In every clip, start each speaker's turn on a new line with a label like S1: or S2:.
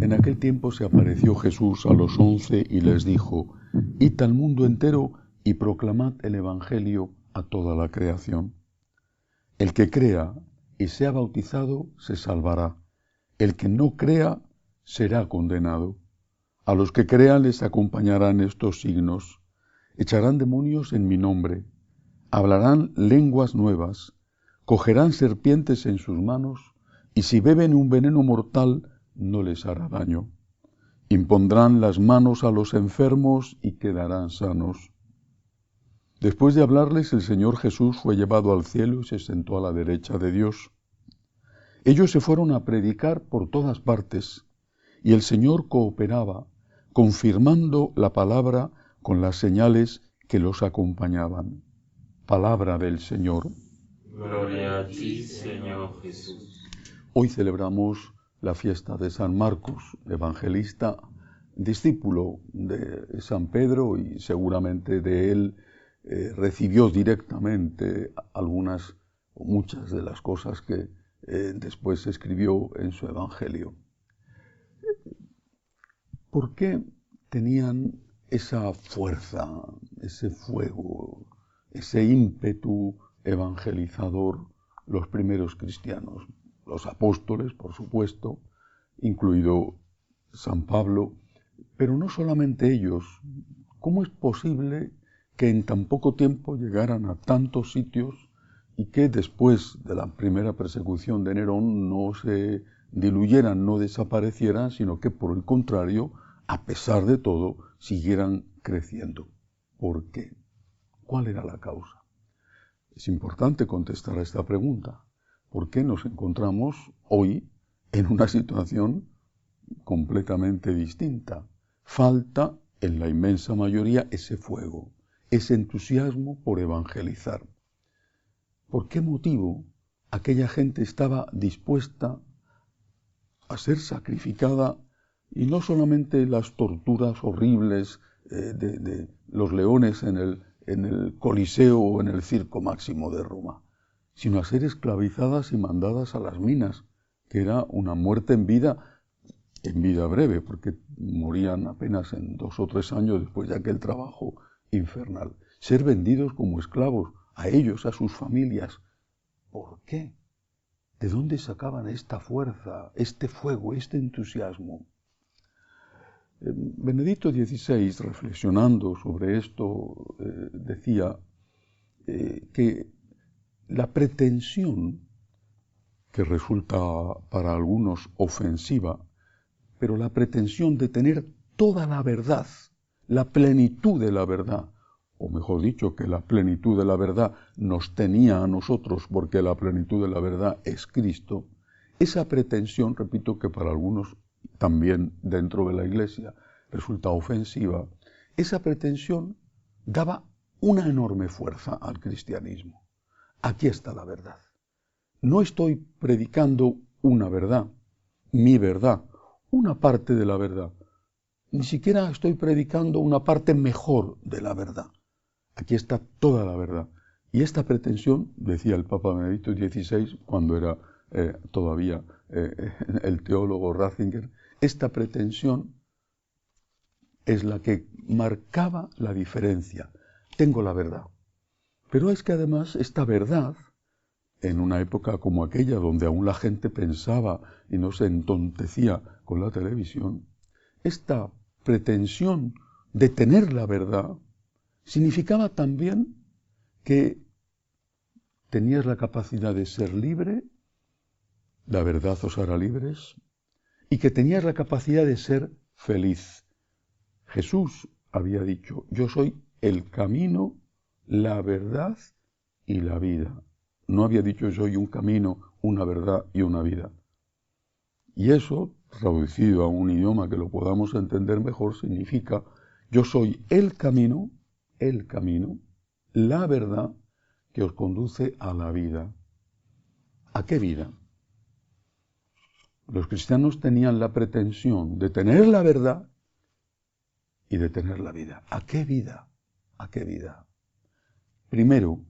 S1: En aquel tiempo se apareció Jesús a los 11 y les dijo: Id al mundo entero y proclamad el Evangelio a toda la creación. El que crea y sea bautizado se salvará. El que no crea será condenado. A los que crean les acompañarán estos signos: echarán demonios en mi nombre, hablarán lenguas nuevas, cogerán serpientes en sus manos, y si beben un veneno mortal no les hará daño. Impondrán las manos a los enfermos y quedarán sanos. Después de hablarles, el Señor Jesús fue llevado al cielo y se sentó a la derecha de Dios. Ellos se fueron a predicar por todas partes, y el Señor cooperaba, confirmando la palabra con las señales que los acompañaban. Palabra del Señor.
S2: Gloria a ti, Señor Jesús.
S1: Hoy celebramos la fiesta de San Marcos, evangelista, discípulo de San Pedro, y seguramente de él recibió directamente algunas o muchas de las cosas que después escribió en su evangelio. ¿Por qué tenían esa fuerza, ese fuego, ese ímpetu evangelizador los primeros cristianos? Los apóstoles, por supuesto, incluido San Pablo, pero no solamente ellos. ¿Cómo es posible que en tan poco tiempo llegaran a tantos sitios y que después de la primera persecución de Nerón no se diluyeran, no desaparecieran, sino que por el contrario, a pesar de todo, siguieran creciendo? ¿Por qué? ¿Cuál era la causa? Es importante contestar a esta pregunta. ¿Por qué nos encontramos hoy en una situación completamente distinta? Falta en la inmensa mayoría ese fuego, ese entusiasmo por evangelizar. ¿Por qué motivo aquella gente estaba dispuesta a ser sacrificada, y no solamente las torturas horribles de los leones en el Coliseo o en el Circo Máximo de Roma, sino a ser esclavizadas y mandadas a las minas, que era una muerte en vida breve, porque morían apenas en 2 o 3 años después de aquel trabajo infernal? Ser vendidos como esclavos, a ellos, a sus familias. ¿Por qué? ¿De dónde sacaban esta fuerza, este fuego, este entusiasmo? Benedicto XVI, reflexionando sobre esto, decía que la pretensión, que resulta para algunos ofensiva, pero la pretensión de tener toda la verdad, la plenitud de la verdad, o mejor dicho, que la plenitud de la verdad nos tenía a nosotros porque la plenitud de la verdad es Cristo, esa pretensión, repito, que para algunos también dentro de la Iglesia resulta ofensiva, esa pretensión daba una enorme fuerza al cristianismo. Aquí está la verdad. No estoy predicando una verdad, mi verdad, una parte de la verdad. Ni siquiera estoy predicando una parte mejor de la verdad. Aquí está toda la verdad. Y esta pretensión, decía el Papa Benedicto XVI, cuando era todavía el teólogo Ratzinger, esta pretensión es la que marcaba la diferencia. Tengo la verdad. Pero es que además esta verdad, en una época como aquella donde aún la gente pensaba y no se entontecía con la televisión, esta pretensión de tener la verdad significaba también que tenías la capacidad de ser libre, la verdad os hará libres, y que tenías la capacidad de ser feliz. Jesús había dicho: yo soy el camino, la verdad y la vida. No había dicho: soy un camino, una verdad y una vida. Y eso, traducido a un idioma que lo podamos entender mejor, significa: yo soy el camino, la verdad que os conduce a la vida. ¿A qué vida? Los cristianos tenían la pretensión de tener la verdad y de tener la vida. ¿A qué vida? ¿A qué vida? Primero,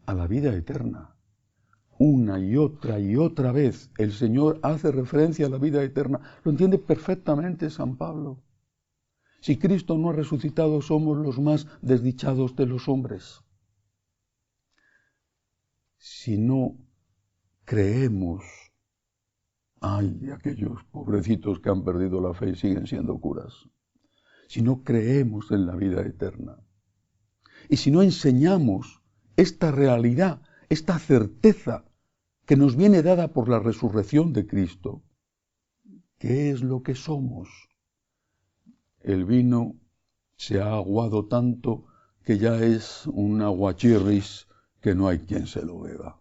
S1: a la vida eterna. una y otra vez el Señor hace referencia a la vida eterna. Lo entiende perfectamente San Pablo. Si Cristo no ha resucitado, somos los más desdichados de los hombres. Si no creemos, ay, aquellos pobrecitos que han perdido la fe y siguen siendo curas. Si no creemos en la vida eterna, y si no enseñamos esta realidad, esta certeza que nos viene dada por la resurrección de Cristo, ¿qué es lo que somos? El vino se ha aguado tanto que ya es un aguachirris que no hay quien se lo beba.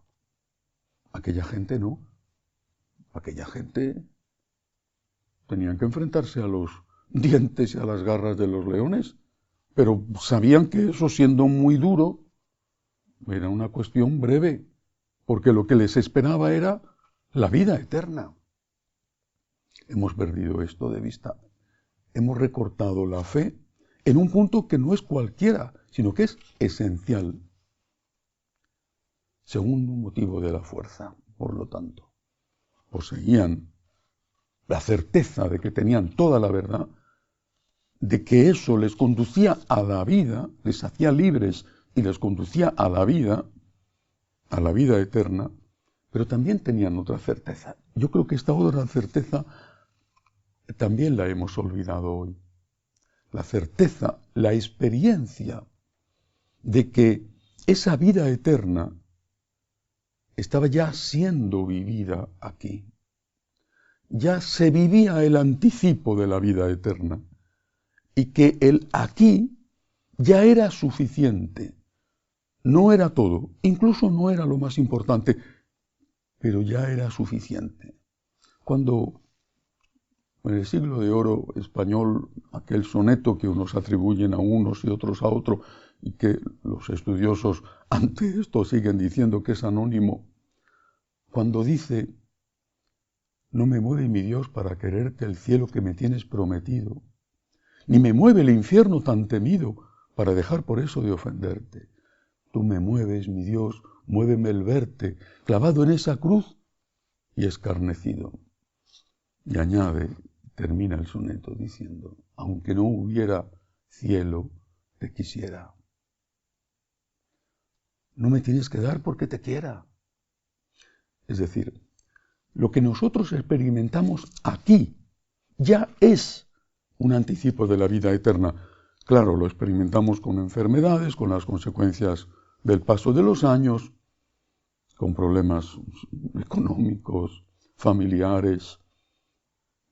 S1: Aquella gente no. Aquella gente tenían que enfrentarse a los dientes y a las garras de los leones, pero sabían que eso, siendo muy duro, era una cuestión breve, porque lo que les esperaba era la vida eterna. Hemos perdido esto de vista. Hemos recortado la fe en un punto que no es cualquiera, sino que es esencial. Segundo motivo de la fuerza, por lo tanto, poseían la certeza de que tenían toda la verdad, de que eso les conducía a la vida, les hacía libres y les conducía a la vida eterna, pero también tenían otra certeza. Yo creo que esta otra certeza también la hemos olvidado hoy. La certeza, la experiencia de que esa vida eterna estaba ya siendo vivida aquí. Ya se vivía el anticipo de la vida eterna y que el aquí ya era suficiente. No era todo, incluso no era lo más importante, pero ya era suficiente. Cuando en el siglo de oro español, aquel soneto que unos atribuyen a unos y otros a otros, y que los estudiosos ante esto siguen diciendo que es anónimo, cuando dice: no me mueve mi Dios para quererte el cielo que me tienes prometido, ni me mueve el infierno tan temido para dejar por eso de ofenderte. Tú me mueves, mi Dios, muéveme el verte, clavado en esa cruz y escarnecido. Y añade, termina el soneto diciendo: aunque no hubiera cielo, te quisiera. No me tienes que dar porque te quiera. Es decir, lo que nosotros experimentamos aquí ya es un anticipo de la vida eterna. Claro, lo experimentamos con enfermedades, con las consecuencias del paso de los años, con problemas económicos, familiares,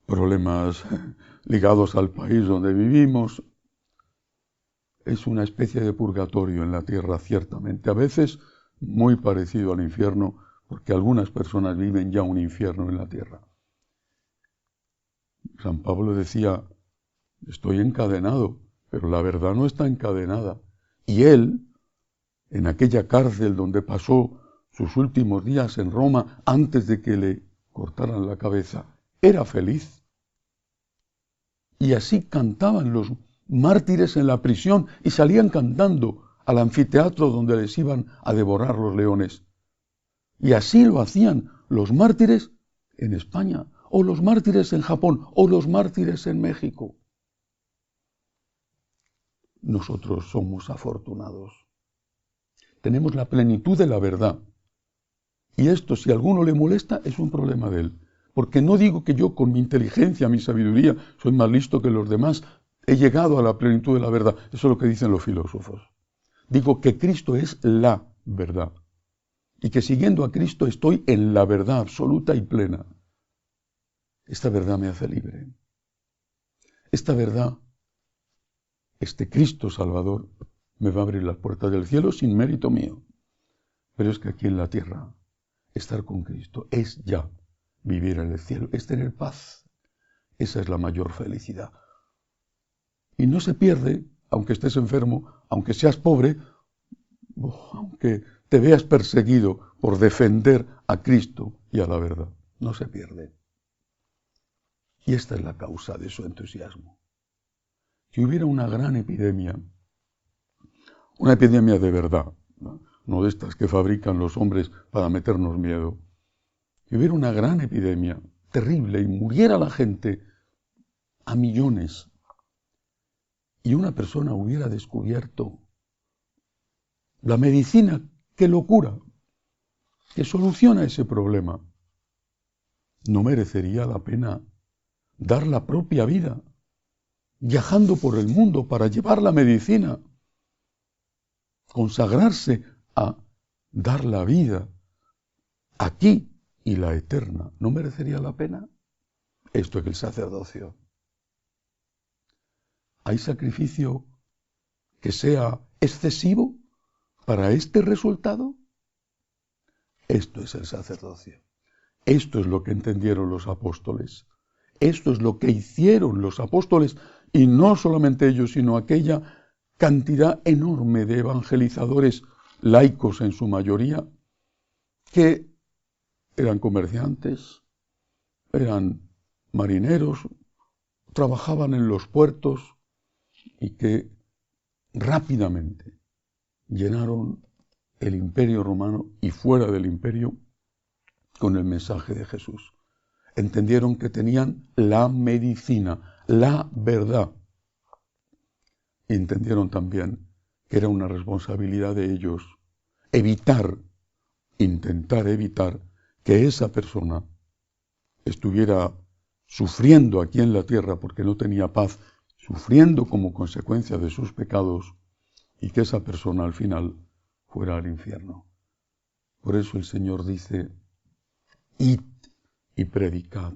S1: problemas ligados al país donde vivimos. Es una especie de purgatorio en la tierra, ciertamente. A veces muy parecido al infierno, porque algunas personas viven ya un infierno en la tierra. San Pablo decía: estoy encadenado, pero la verdad no está encadenada. Y él, en aquella cárcel donde pasó sus últimos días en Roma, antes de que le cortaran la cabeza, era feliz. Y así cantaban los mártires en la prisión y salían cantando al anfiteatro donde les iban a devorar los leones. Y así lo hacían los mártires en España, o los mártires en Japón, o los mártires en México. Nosotros somos afortunados. Tenemos la plenitud de la verdad. Y esto, si a alguno le molesta, es un problema de él. Porque no digo que yo con mi inteligencia, mi sabiduría, soy más listo que los demás, he llegado a la plenitud de la verdad. Eso es lo que dicen los filósofos. Digo que Cristo es la verdad. Y que siguiendo a Cristo estoy en la verdad absoluta y plena. Esta verdad me hace libre. Esta verdad, este Cristo Salvador, me va a abrir las puertas del cielo sin mérito mío. Pero es que aquí en la tierra, estar con Cristo es ya vivir en el cielo, es tener paz. Esa es la mayor felicidad. Y no se pierde, aunque estés enfermo, aunque seas pobre, aunque te veas perseguido por defender a Cristo y a la verdad. No se pierde. Y esta es la causa de su entusiasmo. Si hubiera una gran epidemia, una epidemia de verdad, ¿no? no de estas que fabrican los hombres para meternos miedo, que hubiera una gran epidemia terrible y muriera la gente a millones y una persona hubiera descubierto la medicina que lo cura, que soluciona ese problema, ¿no merecería la pena dar la propia vida viajando por el mundo para llevar la medicina, consagrarse a dar la vida aquí y la eterna? ¿No merecería la pena? Esto es el sacerdocio. ¿Hay sacrificio que sea excesivo para este resultado? Esto es el sacerdocio. Esto es lo que entendieron los apóstoles. Esto es lo que hicieron los apóstoles, y no solamente ellos, sino aquella cantidad enorme de evangelizadores laicos en su mayoría, que eran comerciantes, eran marineros, trabajaban en los puertos y que rápidamente llenaron el imperio romano y fuera del imperio con el mensaje de Jesús. Entendieron que tenían la medicina, la verdad. Y entendieron también que era una responsabilidad de ellos intentar evitar que esa persona estuviera sufriendo aquí en la tierra porque no tenía paz, sufriendo como consecuencia de sus pecados, y que esa persona al final fuera al infierno. Por eso el Señor dice: id y predicad,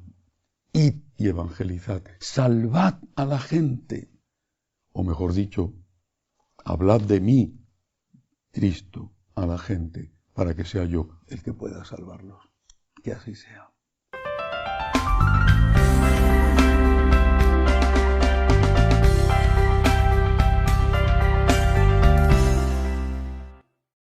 S1: id y evangelizad, salvad a la gente, o mejor dicho, hablad de mí, Cristo, a la gente, para que sea yo el que pueda salvarlos. Que así sea.